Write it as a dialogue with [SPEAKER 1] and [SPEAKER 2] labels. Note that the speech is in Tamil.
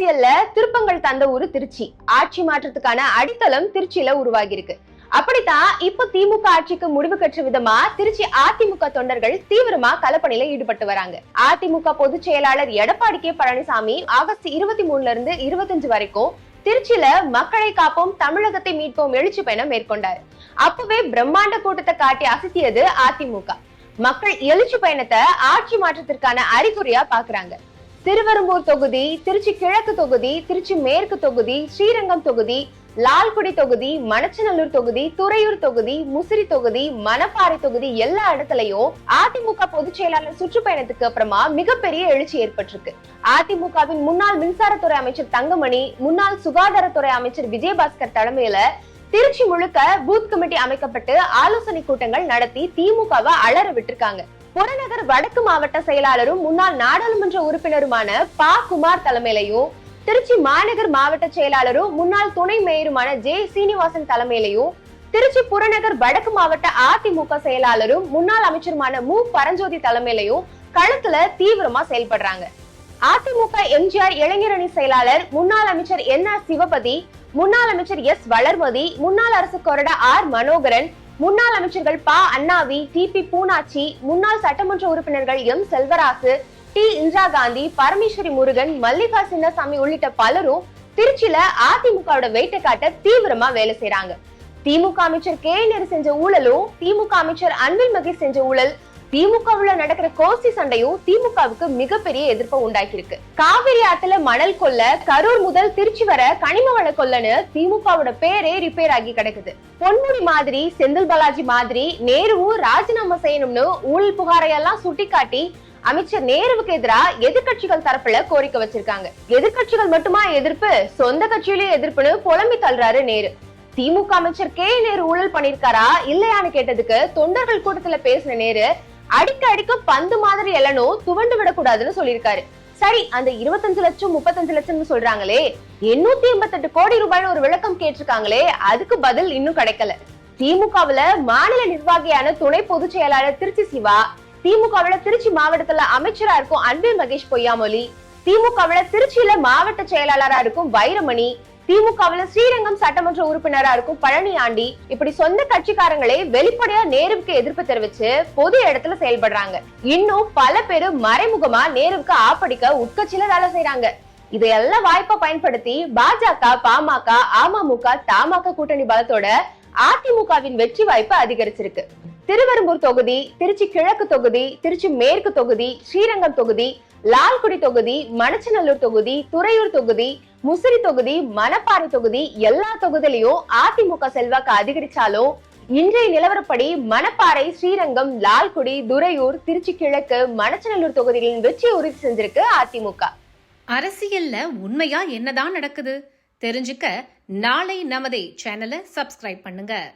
[SPEAKER 1] அரசியல்ல திருப்பங்கள் தந்த ஊரு திருச்சி. ஆட்சி மாற்றத்துக்கான அடித்தளம் திருச்சியில உருவாகி இருக்கு. அப்படித்தான் இப்ப திமுக ஆட்சிக்கு முடிவு கற்ற விதமா திருச்சி அதிமுக தொண்டர்கள் தீவிரமா களப்பணியில ஈடுபட்டு வராங்க. அதிமுக பொதுச் செயலாளர் எடப்பாடி கே பழனிசாமி ஆகஸ்ட் 23 இருந்து 25 வரைக்கும் திருச்சியில மக்களை காப்போம் தமிழகத்தை மீட்போம் எழுச்சி பயணம் மேற்கொண்டாரு. அப்பவே பிரம்மாண்ட கூட்டத்தை காட்டி அசத்தியது அதிமுக. மக்கள் எழுச்சி பயணத்தை ஆட்சி மாற்றத்திற்கான அறிகுறியா பாக்குறாங்க. திருவெரும்பூர் தொகுதி, திருச்சி கிழக்கு தொகுதி, திருச்சி மேற்கு தொகுதி, ஸ்ரீரங்கம் தொகுதி, லால்குடி தொகுதி, மணச்சநல்லூர் தொகுதி, துறையூர் தொகுதி, முசிறி தொகுதி, மணப்பாறை தொகுதி எல்லா இடத்துலயும் அதிமுக பொதுச் செயலாளர் சுற்றுப்பயணத்துக்கு அப்புறமா மிகப்பெரிய எழுச்சி ஏற்பட்டிருக்கு. அதிமுகவின் முன்னாள் மின்சாரத்துறை அமைச்சர் தங்கமணி, முன்னாள் சுகாதாரத்துறை அமைச்சர் விஜயபாஸ்கர் தலைமையில திருச்சி முழுக்க பூத் கமிட்டி அமைக்கப்பட்டு ஆலோசனை கூட்டங்கள் நடத்தி திமுகவை அலற விட்டுருக்காங்க. புறநகர் வடக்கு மாவட்ட செயலாளரும் முன்னாள் நாடாளுமன்ற உறுப்பினருமான ப. குமார் தலைமையிலையும், திருச்சி மாநகர் மாவட்ட செயலாளரும் முன்னாள் துணை மேயருமான ஜே. சீனிவாசன் தலைமையிலையும், திருச்சி புறநகர் வடக்கு மாவட்ட அதிமுக செயலாளரும் முன்னாள் அமைச்சருமான மு. பரஞ்சோதி தலைமையிலையும் களத்துல தீவிரமா செயல்படுறாங்க. அதிமுக எம்ஜிஆர் இளைஞரணி செயலாளர் முன்னாள் அமைச்சர் என். ஆர். சிவபதி, முன்னாள் அமைச்சர் எஸ். வளர்மதி, முன்னாள் அரசு கொறடா ஆர். மனோகரன், முன்னாள் அமைச்சர்கள் ப. அண்ணாவி, டி. பி. பூனாச்சி, முன்னாள் சட்டமன்ற உறுப்பினர்கள் எம். செல்வராசு, டி. இந்திரா காந்தி, பரமேஸ்வரி முருகன், மல்லிகா சின்னசாமி உள்ளிட்ட பலரும் திருச்சியில அதிமுகவோட வெயிட்டை காட்ட தீவிரமா வேலை செய்யறாங்க. திமுக அமைச்சர் கே. நேரு செஞ்ச ஊழலும், திமுக அமைச்சர் அன்பில் மகேஷ் செஞ்ச ஊழல், திமுகவுல நடக்கிற கோஷ்டி சண்டையும் திமுகவுக்கு மிகப்பெரிய எதிர்ப்பை உண்டாக்கி இருக்கு. காவிரி ஆத்துல மணல் கொள்ள, கரூர் முதல் திருச்சி வர கனிம வள கொள்ளன்னு திமுகவோட பேரே ரிப்பேர் ஆகி கிடக்குது. பொன்முடி மாதிரி, செந்தில் பாலாஜி மாதிரி நேருவும் ராஜினாமா செய்யணும்னு ஊழல் புகாரையெல்லாம் சுட்டி காட்டி அமைச்சர் நேருவுக்கு எதிராக எதிர்கட்சிகள் தரப்புல கோரிக்கை வச்சிருக்காங்க. எதிர்கட்சிகள் மட்டுமா எதிர்ப்பு, சொந்த கட்சியிலேயே எதிர்ப்புன்னு புலம்பி தள்ளுறாரு நேரு. திமுக அமைச்சர் கே. நேரு ஊழல் பண்ணிருக்காரா இல்லையான்னு கேட்டதுக்கு தொண்டர்கள் கூட்டத்துல பேசின நேரு, அடிக்க பந்து மாதிரி எல்லனும் துவண்டு விடக்கூடாதுன்னு சொல்லியிருக்காரு. சரி, அந்த 25 லட்சம் 35 லட்சம்னு சொல்றாங்களே, 888 கோடி ரூபாய்னு ஒரு விளக்கம் கேட்டிருக்காங்களே, அதுக்கு பதில் இன்னும் கிடைக்கல. திமுகவுல மாநில நிர்வாகியான துணை பொதுச் செயலாளர் திருச்சி சிவா, திமுகவுல திருச்சி மாவட்டத்துல அமைச்சரா இருக்கும் அன்பில் மகேஷ் பொய்யாமொழி, திமுகவுல திருச்சியில மாவட்ட செயலாளரா இருக்கும் வைரமணி, திமுகவுல ஸ்ரீரங்கம் சட்டமன்ற உறுப்பினரா இருக்கும் பழனியாண்டி, இப்படி சொந்த கட்சிக்காரங்களே வெளிப்படையா நேருவுக்கு எதிர்ப்பு தெரிவிச்சு பொது இடத்துல செயல்படுறாங்க. இன்னும் பல பேரு மறைமுகமா நேருவுக்கு ஆப்படிக்க உட்கட்சியில வேலை செய்யறாங்க. இதையெல்லாம் வாய்ப்பா பயன்படுத்தி பாஜக, பாமக, அமமுக, தமாக கூட்டணி பலத்தோட அதிமுகவின் வெற்றி வாய்ப்பு அதிகரிச்சிருக்கு. திருவெரும்பூர் தொகுதி, திருச்சி கிழக்கு தொகுதி, திருச்சி மேற்கு தொகுதி, ஸ்ரீரங்கம் தொகுதி, லால்குடி தொகுதி, மணச்சநல்லூர் தொகுதி, துறையூர் தொகுதி, முசிறி தொகுதி, மணப்பாறை தொகுதி எல்லா தொகுதியிலையும் அதிமுக செல்வாக்கு அதிகரிச்சாலும் இன்றைய நிலவரப்படி மணப்பாறை, ஸ்ரீரங்கம், லால்குடி, துறையூர், திருச்சி கிழக்கு, மணச்சநல்லூர் தொகுதிகளின் வெற்றியை உறுதி செஞ்சிருக்கு அதிமுக.
[SPEAKER 2] அரசியல்ல உண்மையா என்னதான் நடக்குது தெரிஞ்சுக்க நாளை நமதே சேனலை சப்ஸ்கிரைப் பண்ணுங்க.